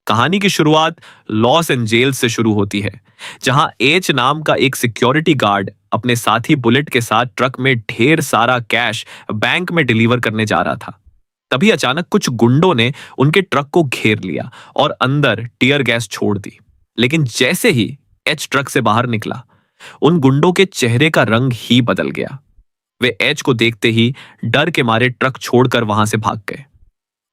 कहानी की शुरुआत लॉस एंजेल्स से शुरू होती है, जहां एच नाम का एक सिक्योरिटी गार्ड अपने साथी बुलेट के साथ ट्रक में ढेर सारा कैश बैंक में डिलीवर करने जा रहा था। तभी अचानक कुछ गुंडों ने उनके ट्रक को घेर लिया और अंदर टीयर गैस छोड़ दी। लेकिन जैसे ही एच ट्रक से बाहर निकला, उन गुंडों के चेहरे का रंग ही बदल गया। वे एच को देखते ही डर के मारे ट्रक छोड़कर वहां से भाग गए।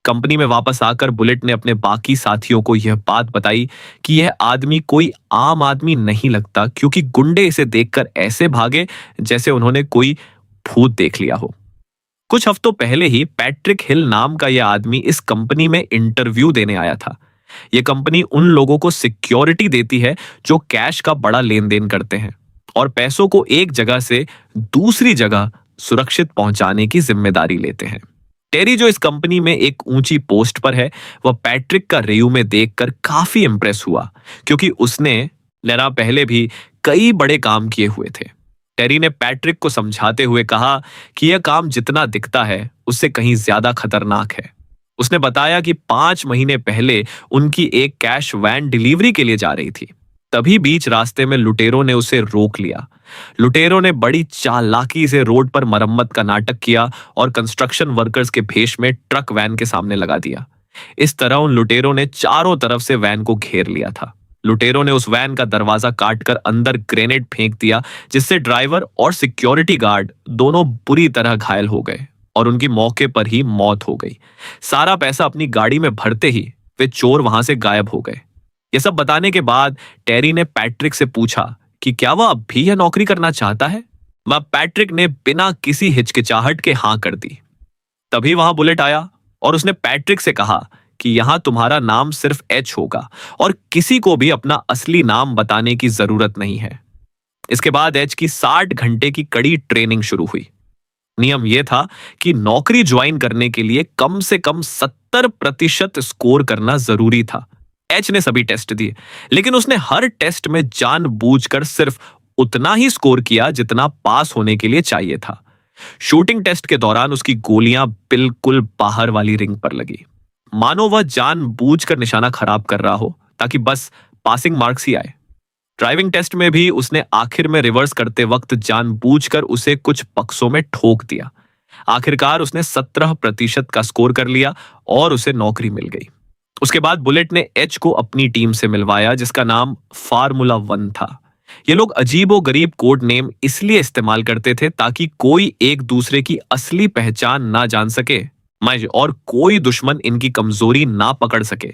कंपनी में वापस आकर बुलेट ने अपने बाकी साथियों को यह बात बताई कि यह आदमी कोई आम आदमी नहीं लगता, क्योंकि गुंडे इसे देखकर ऐसे भागे जैसे उन्होंने कोई भूत देख लिया हो। कुछ हफ्तों पहले ही पैट्रिक हिल नाम का यह आदमी इस कंपनी में इंटरव्यू देने आया था। यह कंपनी उन लोगों को सिक्योरिटी देती है जो कैश का बड़ा लेन देन करते हैं और पैसों को एक जगह से दूसरी जगह सुरक्षित पहुंचाने की जिम्मेदारी लेते हैं। टेरी, जो इस कंपनी में एक ऊंची पोस्ट पर है, वह पैट्रिक का रेज्यूमे देखकर काफी इंप्रेस हुआ, क्योंकि उसने लेना पहले भी कई बड़े काम किए हुए थे। टेरी ने पैट्रिक को समझाते हुए कहा कि यह काम जितना दिखता है उससे कहीं ज्यादा खतरनाक है। उसने बताया कि 5 महीने पहले उनकी एक कैश वैन डिलीवरी के लिए जा रही थी। तभी बीच रास्ते में लुटेरों ने उसे रोक लिया। लुटेरों ने बड़ी चालाकी से रोड पर मरम्मत का नाटक किया और कंस्ट्रक्शन वर्कर्स के भेष में ट्रक वैन के सामने लगा दिया। इस तरह उन लुटेरों ने चारों तरफ से वैन को घेर लिया था। लुटेरों ने उस वैन का दरवाजा काटकर अंदर ग्रेनेड फेंक दिया, जिससे ड्राइवर और सिक्योरिटी गार्ड दोनों बुरी तरह घायल हो गए और उनकी मौके पर ही मौत हो गई। सारा पैसा अपनी गाड़ी में भरते ही वे चोर वहां से गायब हो गए। यह सब बताने के बाद टेरी ने पैट्रिक से पूछा कि क्या वह अब भी यह नौकरी करना चाहता है। वह पैट्रिक ने बिना किसी हिचकिचाहट के हां कर दी। तभी वहां बुलेट आया और उसने पैट्रिक से कहा कि यहां तुम्हारा नाम सिर्फ एच होगा और किसी को भी अपना असली नाम बताने की जरूरत नहीं है। इसके बाद एच की 60 घंटे की कड़ी ट्रेनिंग शुरू हुई। नियम यह था कि नौकरी ज्वाइन करने के लिए कम से कम 70% स्कोर करना जरूरी था। एच ने सभी टेस्ट दिए, लेकिन उसने हर टेस्ट में जानबूझकर सिर्फ उतना ही स्कोर किया जितना पास होने के लिए चाहिए था। शूटिंग टेस्ट के दौरान उसकी गोलियां बिल्कुल बाहर वाली रिंग पर लगी, मानो वह जानबूझकर निशाना खराब कर रहा हो ताकि बस पासिंग मार्क्स ही आए। ड्राइविंग टेस्ट में भी उसने आखिर में रिवर्स करते वक्त जानबूझकर उसे कुछ बक्सों में ठोक दिया। आखिरकार उसने 17% का स्कोर कर लिया और उसे नौकरी मिल गई। उसके बाद बुलेट ने एच को अपनी टीम से मिलवाया, जिसका नाम फार्मूला 1 था। ये लोग अजीबो गरीब कोड नेम इसलिए इस्तेमाल करते थे ताकि कोई एक दूसरे की असली पहचान ना जान सके और कोई दुश्मन इनकी कमजोरी ना पकड़ सके।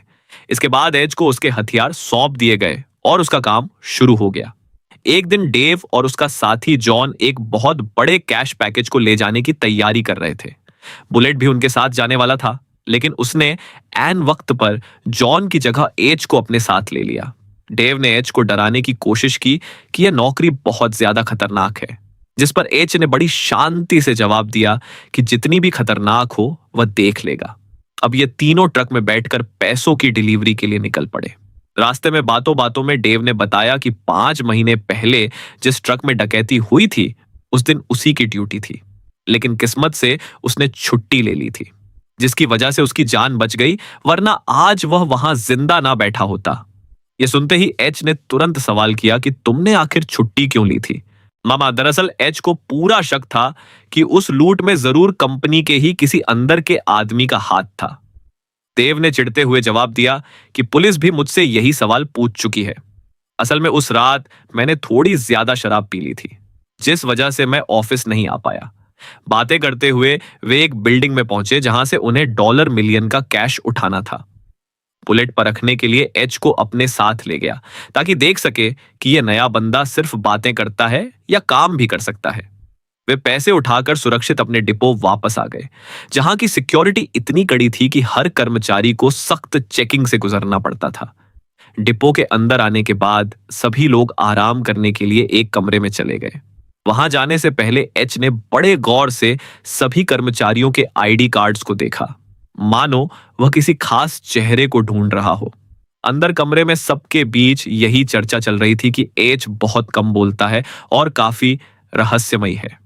इसके बाद एच को उसके हथियार सौंप दिए गए और उसका काम शुरू हो गया। एक दिन डेव और उसका साथी जॉन एक बहुत बड़े कैश पैकेज को ले जाने की तैयारी कर रहे थे। बुलेट भी उनके साथ जाने वाला था, लेकिन उसने ऐन वक्त पर जॉन की जगह एच को अपने साथ ले लिया। डेव ने एच को डराने की कोशिश की कि यह नौकरी बहुत ज्यादा खतरनाक है, जिस पर एच ने बड़ी शांति से जवाब दिया कि जितनी भी खतरनाक हो वह देख लेगा। अब ये तीनों ट्रक में बैठकर पैसों की डिलीवरी के लिए निकल पड़े। रास्ते में बातों बातों में डेव ने बताया कि 5 महीने पहले जिस ट्रक में डकैती हुई थी, उस दिन उसी की ड्यूटी थी, लेकिन किस्मत से उसने छुट्टी ले ली थी, जिसकी वजह से उसकी जान बच गई, वरना आज वह वहां जिंदा ना बैठा होता। यह सुनते ही एच ने तुरंत सवाल किया कि तुमने आखिर छुट्टी क्यों ली थी। मामा, दरअसल एच को पूरा शक था कि उस लूट में जरूर कंपनी के ही किसी अंदर के आदमी का हाथ था। देव ने चिढ़ते हुए जवाब दिया कि पुलिस भी मुझसे यही सवाल पूछ चुकी है। असल में उस रात मैंने थोड़ी ज्यादा शराब पी ली थी, जिस वजह से मैं ऑफिस नहीं आ पाया। बातें करते हुए वे एक बिल्डिंग में पहुंचे जहां से उन्हें $1 मिलियन का कैश उठाना था। बुलेट परखने के लिए एच को अपने साथ ले गया ताकि देख सके कि यह नया बंदा सिर्फ बातें करता है या काम भी कर सकता है। वे पैसे उठाकर सुरक्षित अपने डिपो वापस आ गए, जहां की सिक्योरिटी इतनी कड़ी थी कि हर कर्मचारी को सख्त चेकिंग से गुजरना पड़ता था। डिपो के अंदर आने के बाद सभी लोग आराम करने के लिए एक कमरे में चले गए। वहां जाने से पहले एच ने बड़े गौर से सभी कर्मचारियों के आईडी कार्ड्स को देखा, मानो वह किसी खास चेहरे को ढूंढ रहा हो। अंदर कमरे में सबके बीच यही चर्चा चल रही थी कि एच बहुत कम बोलता है और काफी रहस्यमयी है।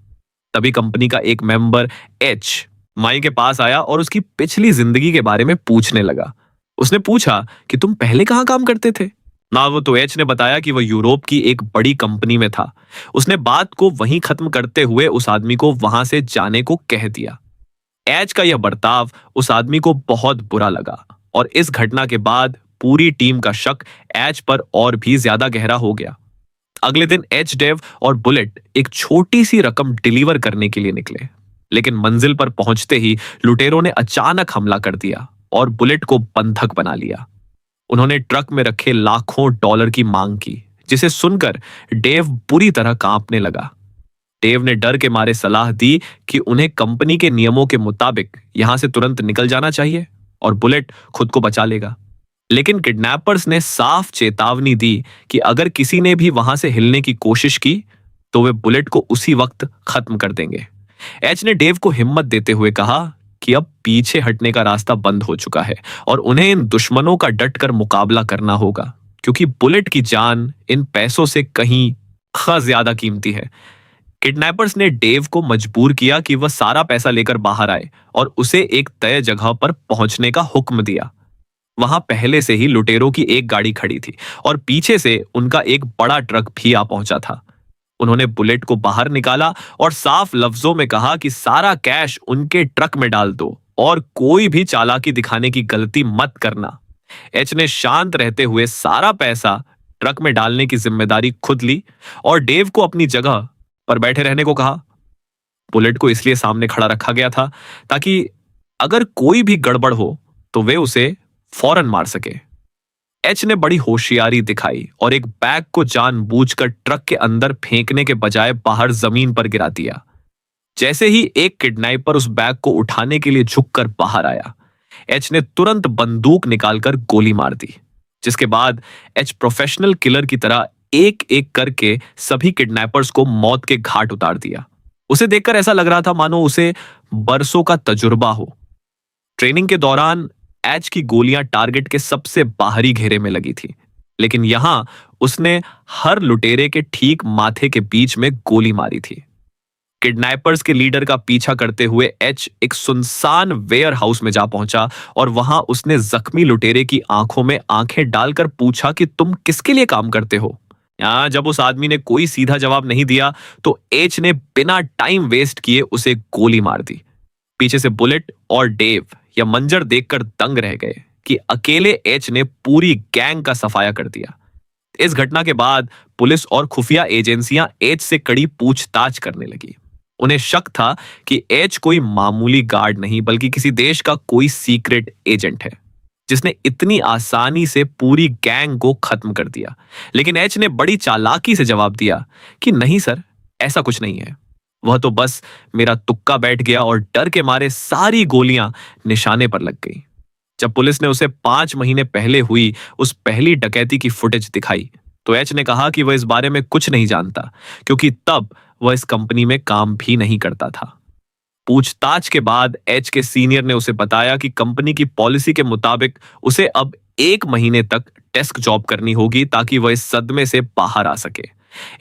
तभी कंपनी का एक मेंबर एच माई के पास आया और उसकी पिछली जिंदगी के बारे में पूछने लगा। उसने पूछा कि तुम पहले कहाँ काम करते थे? ना वो तो एच ने बताया कि वह यूरोप की एक बड़ी कंपनी में था। उसने बात को वहीं खत्म करते हुए उस आदमी को वहां से जाने को कह दिया। एच का यह बर्ताव उस आदमी को बहुत बुरा लगा और इस घटना के बाद पूरी टीम का शक एच पर और भी ज्यादा गहरा हो गया। अगले दिन एच, डेव और बुलेट एक छोटी सी रकम डिलीवर करने के लिए निकले, लेकिन मंजिल पर पहुंचते ही लुटेरों ने अचानक हमला कर दिया और बुलेट को बंधक बना लिया। उन्होंने ट्रक में रखे लाखों डॉलर की मांग की, जिसे सुनकर डेव बुरी तरह कांपने लगा। डेव ने डर के मारे सलाह दी कि उन्हें कंपनी के नियमों के मुताबिक यहां से तुरंत निकल जाना चाहिए और बुलेट खुद को बचा लेगा। लेकिन किडनैपर्स ने साफ चेतावनी दी कि अगर किसी ने भी वहां से हिलने की कोशिश की तो वे बुलेट को उसी वक्त खत्म कर देंगे। एच ने डेव को हिम्मत देते हुए कहा कि अब पीछे हटने का रास्ता बंद हो चुका है और उन्हें इन दुश्मनों का डटकर मुकाबला करना होगा, क्योंकि बुलेट की जान इन पैसों से कहीं ज्यादा कीमती है। किडनैपर्स ने डेव को मजबूर किया कि वह सारा पैसा लेकर बाहर आए और उसे एक तय जगह पर पहुंचने का हुक्म दिया। वहां पहले से ही लुटेरों की एक गाड़ी खड़ी थी और पीछे से उनका एक बड़ा ट्रक भी आ पहुंचा था। उन्होंने बुलेट को बाहर निकाला और साफ लफ्जों में कहा कि सारा कैश उनके ट्रक में डाल दो और कोई भी चालाकी दिखाने की गलती मत करना। एच ने शांत रहते हुए सारा पैसा ट्रक में डालने की जिम्मेदारी खुद ली और डेव को अपनी जगह पर बैठे रहने को कहा। बुलेट को इसलिए सामने खड़ा रखा गया था ताकि अगर कोई भी गड़बड़ हो तो वे उसे फौरन मार सके। एच ने बड़ी होशियारी दिखाई और एक बैग को जानबूझकर ट्रक के अंदर फेंकने के बजाय बाहर जमीन पर गिरा दिया। जैसे ही एक किडनैपर उस बैग को उठाने के लिए झुककर बाहर आया, एच ने तुरंत बंदूक निकालकर गोली मार दी, जिसके बाद एच प्रोफेशनल किलर की तरह एक एक करके सभी किडनैपर्स को मौत के घाट उतार दिया। उसे देखकर ऐसा लग रहा था मानो उसे बरसों का तजुर्बा हो। ट्रेनिंग के दौरान एच की गोलियां टारगेट के सबसे बाहरी घेरे में लगी थी, लेकिन यहां उसने हर लुटेरे के ठीक माथे के बीच में गोली मारी थी। किडनैपर्स के लीडर का पीछा करते हुए एच एक सुनसान वेयर हाउस में जा पहुंचा और वहां उसने जख्मी लुटेरे की आंखों में आंखें डालकर पूछा कि तुम किसके लिए काम करते हो? जब उस आदमी ने कोई सीधा जवाब नहीं दिया तो एच ने बिना टाइम वेस्ट किए उसे गोली मार दी। पीछे से बुलेट और डेव यह मंजर देखकर दंग रह गए कि अकेले एच ने पूरी गैंग का सफाया कर दिया। इस घटना के बाद पुलिस और खुफिया एजेंसियां एच से कड़ी पूछताछ करने लगी। उन्हें शक था कि एच कोई मामूली गार्ड नहीं बल्कि किसी देश का कोई सीक्रेट एजेंट है, जिसने इतनी आसानी से पूरी गैंग को खत्म कर दिया। लेकिन एच ने बड़ी चालाकी से जवाब दिया कि नहीं सर, ऐसा कुछ नहीं है। वह तो बस मेरा तुक्का बैठ गया और डर के मारे सारी गोलियां निशाने पर लग गई। जब पुलिस ने उसे 5 महीने पहले हुई उस पहली डकैती की फुटेज दिखाई तो एच ने कहा कि वह इस बारे में कुछ नहीं जानता, क्योंकि तब वह इस कंपनी में काम भी नहीं करता था। पूछताछ के बाद एच के सीनियर ने उसे बताया कि कंपनी की पॉलिसी के मुताबिक उसे अब 1 महीने तक डेस्क जॉब करनी होगी ताकि वह इस सदमे से बाहर आ सके।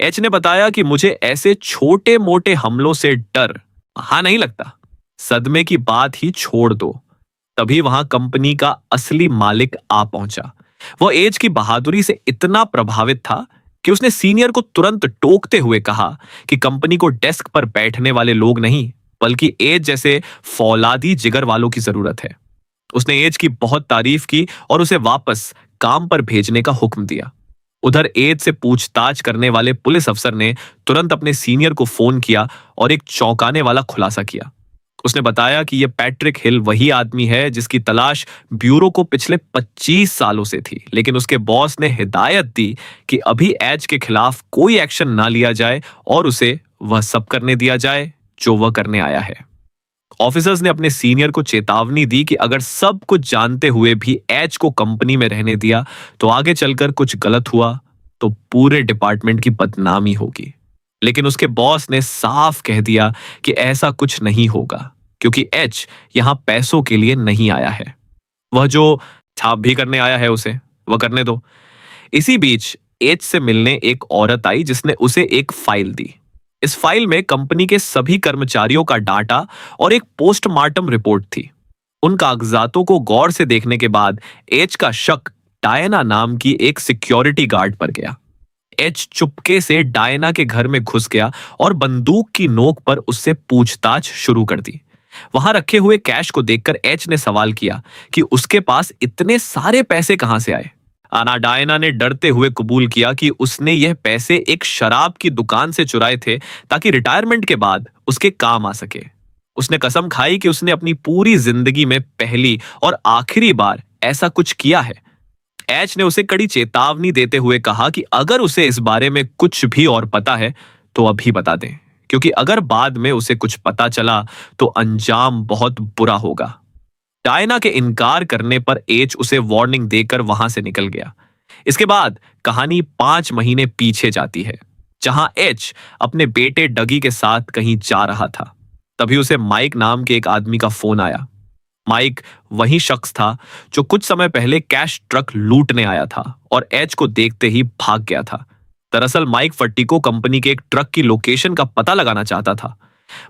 एच ने बताया कि मुझे ऐसे छोटे मोटे हमलों से डर नहीं लगता, सदमे की बात ही छोड़ दो। तभी वहां कंपनी का असली मालिक आ पहुंचा। वो एच की बहादुरी से इतना प्रभावित था कि उसने सीनियर को तुरंत टोकते हुए कहा कि कंपनी को डेस्क पर बैठने वाले लोग नहीं बल्कि एज जैसे फौलादी जिगर वालों की जरूरत है। उसने एज की बहुत तारीफ की और उसे वापस काम पर भेजने का हुक्म दिया। उधर एज से पूछताछ करने वाले पुलिस अफसर ने तुरंत अपने सीनियर को फोन किया और एक चौंकाने वाला खुलासा किया। उसने बताया कि यह पैट्रिक हिल वही आदमी है जिसकी तलाश ब्यूरो को पिछले 25 सालों से थी, लेकिन उसके बॉस ने हिदायत दी कि अभी एज के खिलाफ कोई एक्शन ना लिया जाए और उसे वह सब करने दिया जाए जो वह करने आया है। ऑफिसर्स ने अपने सीनियर को चेतावनी दी कि अगर सब कुछ जानते हुए भी एच को कंपनी में रहने दिया तो आगे चलकर कुछ गलत हुआ तो पूरे डिपार्टमेंट की बदनामी होगी। लेकिन उसके बॉस ने साफ कह दिया कि ऐसा कुछ नहीं होगा, क्योंकि एच यहां पैसों के लिए नहीं आया है। वह जो छाप भी करने आया है उसे वह करने दो। इसी बीच एच से मिलने एक औरत आई जिसने उसे एक फाइल दी। इस फाइल में कंपनी के सभी कर्मचारियों का डाटा और एक पोस्टमार्टम रिपोर्ट थी। उन कागजातों को गौर से देखने के बाद एच का शक डायना नाम की एक सिक्योरिटी गार्ड पर गया। एच चुपके से डायना के घर में घुस गया और बंदूक की नोक पर उससे पूछताछ शुरू कर दी। वहां रखे हुए कैश को देखकर एच ने सवाल किया कि उसके पास इतने सारे पैसे कहां से आए। आना डायना ने डरते हुए कबूल किया कि उसने यह पैसे एक शराब की दुकान से चुराए थे ताकि रिटायरमेंट के बाद उसके काम आ सके। उसने कसम खाई कि उसने अपनी पूरी जिंदगी में पहली और आखिरी बार ऐसा कुछ किया है। एच ने उसे कड़ी चेतावनी देते हुए कहा कि अगर उसे इस बारे में कुछ भी और पता है तो अभी बता दें, क्योंकि अगर बाद में उसे कुछ पता चला तो अंजाम बहुत बुरा होगा। डायना के इनकार करने पर एच उसे वार्निंग देकर वहां से निकल गया। इसके बाद कहानी 5 महीने पीछे जाती है, जहां एच अपने बेटे डगी के साथ कहीं जा रहा था। तभी उसे माइक नाम के एक आदमी का फोन आया। माइक वही शख्स था जो कुछ समय पहले कैश ट्रक लूटने आया था और एच को देखते ही भाग गया था। दरअसल माइक फर्टिको कंपनी के एक ट्रक की लोकेशन का पता लगाना चाहता था।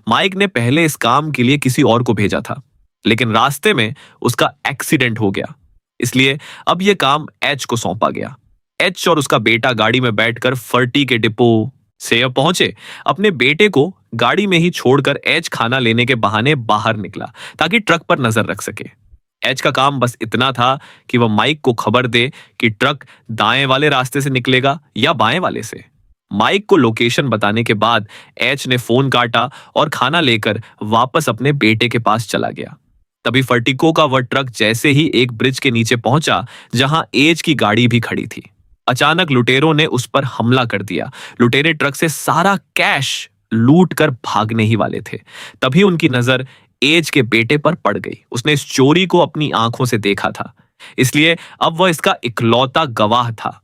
माइक ने पहले इस काम के लिए किसी और को भेजा था, लेकिन रास्ते में उसका एक्सीडेंट हो गया, इसलिए अब यह काम एच को सौंपा गया। एच और उसका बेटा गाड़ी में बैठकर फर्टी के डिपो से पहुंचे। अपने बेटे को गाड़ी में ही छोड़कर एच खाना लेने के बहाने बाहर निकला ताकि ट्रक पर नजर रख सके। एच का काम बस इतना था कि वह माइक को खबर दे कि ट्रक दाएं वाले रास्ते से निकलेगा या बाएं वाले से। माइक को लोकेशन बताने के बाद एच ने फोन काटा और खाना लेकर वापस अपने बेटे के पास चला गया। तभी फर्टिको का वह ट्रक जैसे ही एक ब्रिज के नीचे पहुंचा जहां एच की गाड़ी भी खड़ी थी, अचानक लुटेरों ने उस पर हमला कर दिया। लुटेरे ट्रक से सारा कैश लूट कर भागने ही वाले थे। तभी उनकी नजर एज के बेटे पर पड़ गई। उसने इस चोरी को अपनी आंखों से देखा था, इसलिए अब वह इसका इकलौता गवाह था।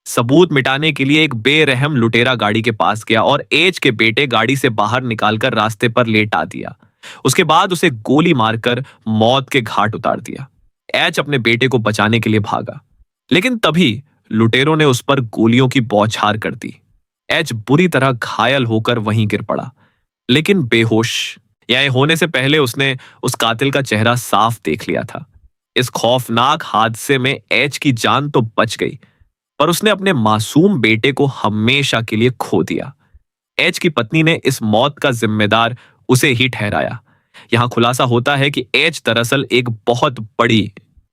सबूत मिटाने के लिए एक बेरहम लुटेरा गाड़ी के पास गया और एज के बेटे गाड़ी से बाहर निकालकर रास्ते पर लेटा दिया। उसके बाद उसे गोली मारकर मौत के घाट उतार दिया। एच अपने बेटे को बचाने के लिए भागा, लेकिन तभी लुटेरों ने उस पर गोलियों की बौछार कर दी। एच बुरी तरह घायल होकर वहीं गिर पड़ा, लेकिन बेहोश। यह होने से पहले उसने उस कातिल का चेहरा साफ देख लिया था। इस खौफनाक हादसे में एच की जान तो बच गई, पर उसने अपने मासूम बेटे को हमेशा के लिए खो दिया। एच की पत्नी ने इस मौत का जिम्मेदार उसे ही ठहराया। यहां खुलासा होता है कि एच दरअसल एक बहुत बड़ी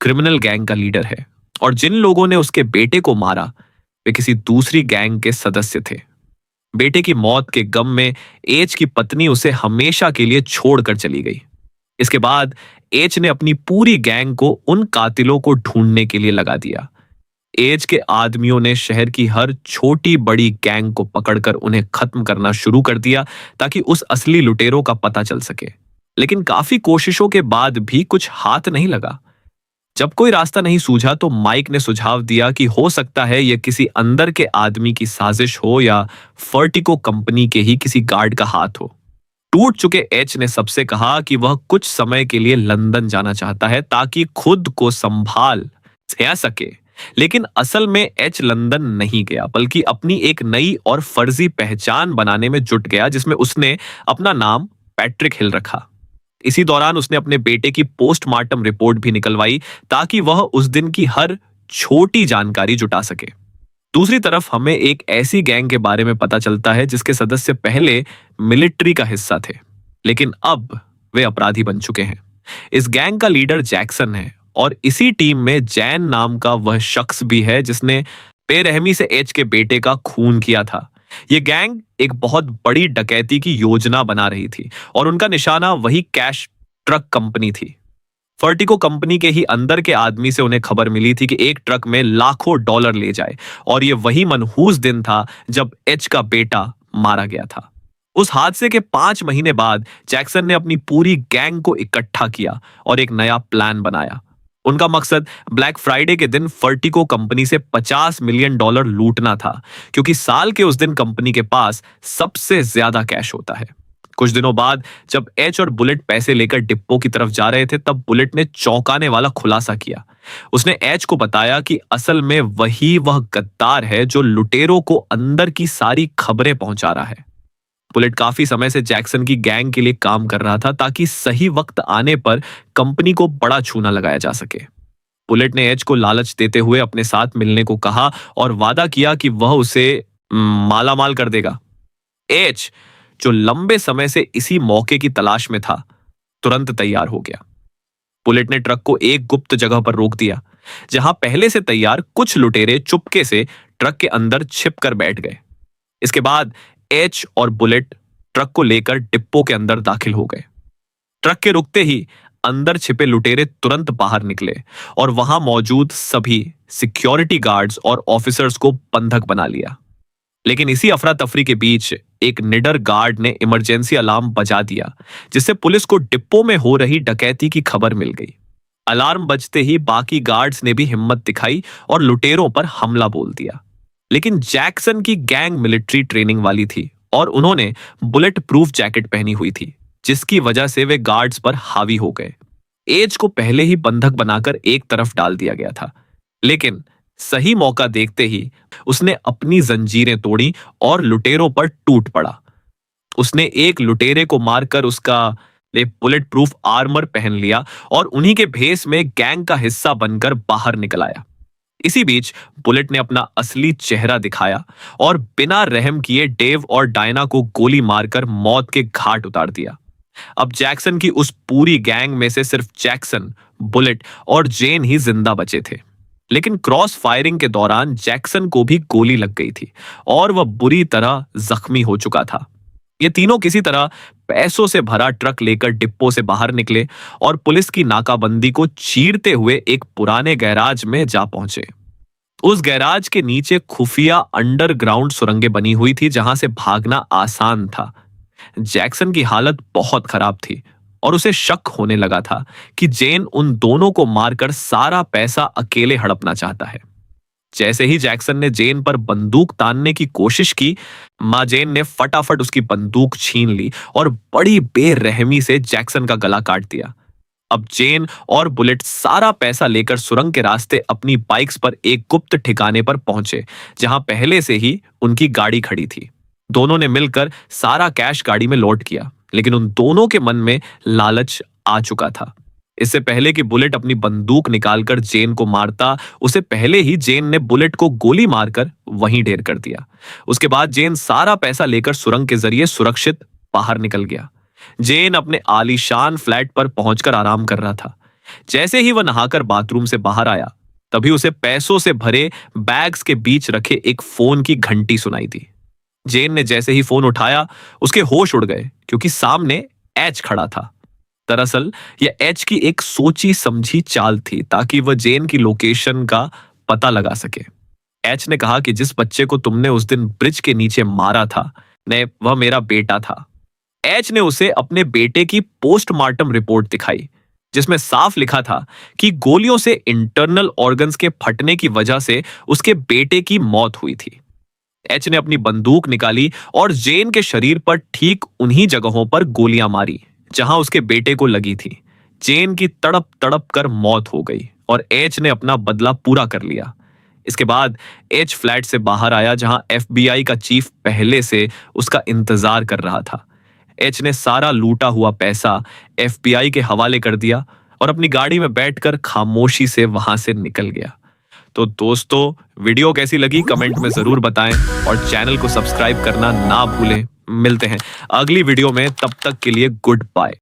क्रिमिनल गैंग का लीडर है और जिन लोगों ने उसके बेटे को मारा वे किसी दूसरी गैंग के सदस्य थे। बेटे की मौत के गम में एच की पत्नी उसे हमेशा के लिए छोड़कर चली गई। इसके बाद एच ने अपनी पूरी गैंग को उन कातिलों को ढूंढने के लिए लगा दिया। एच के आदमियों ने शहर की हर छोटी बड़ी गैंग को पकड़कर उन्हें खत्म करना शुरू कर दिया ताकि उस असली लुटेरों का पता चल सके। लेकिन काफी कोशिशों के बाद भी कुछ हाथ नहीं लगा। जब कोई रास्ता नहीं सूझा तो माइक ने सुझाव दिया कि हो सकता है यह किसी अंदर के आदमी की साजिश हो या फर्टिको कंपनी के ही किसी गार्ड का हाथ हो। टूट चुके एच ने सबसे कहा कि वह कुछ समय के लिए लंदन जाना चाहता है ताकि खुद को संभाल सके, लेकिन असल में एच लंदन नहीं गया बल्कि अपनी एक नई और फर्जी पहचान बनाने में जुट गया, जिसमें उसने अपना नाम पैट्रिक हिल रखा। इसी दौरान उसने अपने बेटे की पोस्टमार्टम रिपोर्ट भी निकलवाई ताकि वह उस दिन की हर छोटी जानकारी जुटा सके। दूसरी तरफ हमें एक ऐसी गैंग के बारे में पता चलता है जिसके सदस्य पहले मिलिट्री का हिस्सा थे, लेकिन अब वे अपराधी बन चुके हैं। इस गैंग का लीडर जैक्सन है और इसी टीम में जैन नाम का वह शख्स भी है जिसने बेरहमी से एच के बेटे का खून किया था। यह गैंग एक बहुत बड़ी डकैती की योजना बना रही थी और उनका निशाना वही कैश ट्रक कंपनी थी। फर्टिको कंपनी के ही अंदर के आदमी से उन्हें खबर मिली थी कि एक ट्रक में लाखों डॉलर ले जाए, और यह वही मनहूस दिन था जब एच का बेटा मारा गया था। उस हादसे के 5 महीने बाद जैक्सन ने अपनी पूरी गैंग को इकट्ठा किया और एक नया प्लान बनाया। उनका मकसद ब्लैक फ्राइडे के दिन फर्टिको कंपनी से $50 मिलियन लूटना था, क्योंकि साल के उस दिन कंपनी के पास सबसे ज्यादा कैश होता है। कुछ दिनों बाद जब एच और बुलेट पैसे लेकर डिप्पो की तरफ जा रहे थे, तब बुलेट ने चौंकाने वाला खुलासा किया। उसने एच को बताया कि असल में वही वह गद्दार है जो लुटेरों को अंदर की सारी खबरें पहुंचा रहा है। बुलेट काफी समय से जैक्सन की गैंग के लिए काम कर रहा था ताकि सही वक्त आने पर कंपनी को बड़ा छूना लगाया जा सके। बुलेट ने एच को लालच देते हुए अपने साथ मिलने को कहा और वादा किया कि वह उसे मालामाल कर देगा। एच, जो लंबे समय से इसी मौके की तलाश में था, तुरंत तैयार हो गया। बुलेट ने ट्रक को एक गुप्त जगह पर रोक दिया, जहां पहले से तैयार कुछ लुटेरे चुपके से ट्रक के अंदर छिप कर बैठ गए। इसके बाद एच और बुलेट ट्रक को लेकर डिब्बों के अंदर दाखिल हो गए। ट्रक के रुकते ही अंदर छिपे लुटेरे तुरंत बाहर निकले और वहां मौजूद सभी सिक्योरिटी गार्ड्स और ऑफिसर्स को बंधक बना लिया। लेकिन इसी अफरा तफरी के बीच एक निडर गार्ड ने इमरजेंसी अलार्म बजा दिया, जिससे पुलिस को डिब्बों में हो रही डकैती की खबर मिल गई। अलार्म बजते ही बाकी गार्ड्स ने भी हिम्मत दिखाई और लुटेरों पर हमला बोल दिया। लेकिन जैक्सन की गैंग मिलिट्री ट्रेनिंग वाली थी और उन्होंने बुलेट प्रूफ जैकेट पहनी हुई थी, जिसकी वजह से वे गार्ड्स पर हावी हो गए। एज को पहले ही बंधक बनाकर एक तरफ डाल दिया गया था, लेकिन सही मौका देखते ही उसने अपनी जंजीरें तोड़ी और लुटेरों पर टूट पड़ा। उसने एक लुटेरे को मारकर उसका बुलेट प्रूफ आर्मर पहन लिया और उन्हीं के भेस में गैंग का हिस्सा बनकर बाहर निकल आया। इसी बीच बुलेट ने अपना असली चेहरा दिखाया और बिना रहम किए डेव और डायना को गोली मारकर मौत के घाट उतार दिया। अब जैक्सन की उस पूरी गैंग में से सिर्फ जैक्सन, बुलेट और जेन ही जिंदा बचे थे। लेकिन क्रॉस फायरिंग के दौरान जैक्सन को भी गोली लग गई थी और वह बुरी तरह जख्मी हो चुका था। ये तीनों किसी तरह पैसों से भरा ट्रक लेकर डिब्बों से बाहर निकले और पुलिस की नाकाबंदी को चीरते हुए एक पुराने गैराज में जा पहुंचे। उस गैराज के नीचे खुफिया अंडरग्राउंड सुरंगें बनी हुई थी, जहां से भागना आसान था। जैक्सन की हालत बहुत खराब थी और उसे शक होने लगा था कि जेन उन दोनों को मारकर सारा पैसा अकेले हड़पना चाहता है। जैसे ही जैक्सन ने जेन पर बंदूक तानने की कोशिश की, मां जेन ने फटाफट उसकी बंदूक छीन ली और बड़ी बेरहमी से जैक्सन का गला काट दिया। अब जेन और बुलेट सारा पैसा लेकर सुरंग के रास्ते अपनी बाइक्स पर एक गुप्त ठिकाने पर पहुंचे, जहां पहले से ही उनकी गाड़ी खड़ी थी। दोनों ने मिलकर सारा कैश गाड़ी में लोड किया, लेकिन उन दोनों के मन में लालच आ चुका था। इससे पहले कि बुलेट अपनी बंदूक निकालकर जेन को मारता, उससे पहले ही जेन ने बुलेट को गोली मारकर वहीं ढेर कर दिया। उसके बाद जेन सारा पैसा लेकर सुरंग के जरिए सुरक्षित बाहर निकल गया। जेन अपने आलीशान फ्लैट पर पहुंचकर आराम कर रहा था। जैसे ही वह नहाकर बाथरूम से बाहर आया, तभी उसे पैसों से भरे बैग्स के बीच रखे एक फोन की घंटी सुनाई दी। जेन ने जैसे ही फोन उठाया, उसके होश उड़ गए क्योंकि सामने एच खड़ा था। दरअसल यह एच की एक सोची समझी चाल थी ताकि वह जेन की लोकेशन का पता लगा सके। एच ने कहा कि जिस बच्चे को तुमने उस दिन ब्रिज के नीचे मारा था, वह मेरा बेटा था। एच ने उसे अपने बेटे की पोस्टमार्टम रिपोर्ट दिखाई, जिसमें साफ लिखा था कि गोलियों से इंटरनल ऑर्गन्स के फटने की वजह से उसके बेटे की मौत हुई थी। एच ने अपनी बंदूक निकाली और जेन के शरीर पर ठीक उन्हीं जगहों पर गोलियां मारी जहां उसके बेटे को लगी थी। जेन की तड़प तड़प कर मौत हो गई और एच ने अपना बदला पूरा कर लिया। इसके बाद एच फ्लैट से बाहर आया, जहां एफबीआई का चीफ पहले से उसका इंतजार कर रहा था। एच ने सारा लूटा हुआ पैसा एफबीआई के हवाले कर दिया और अपनी गाड़ी में बैठकर खामोशी से वहां से निकल गया। तो दोस्तों, वीडियो कैसी लगी कमेंट में जरूर बताएं और चैनल को सब्सक्राइब करना ना भूलें। मिलते हैं अगली वीडियो में, तब तक के लिए गुड बाय।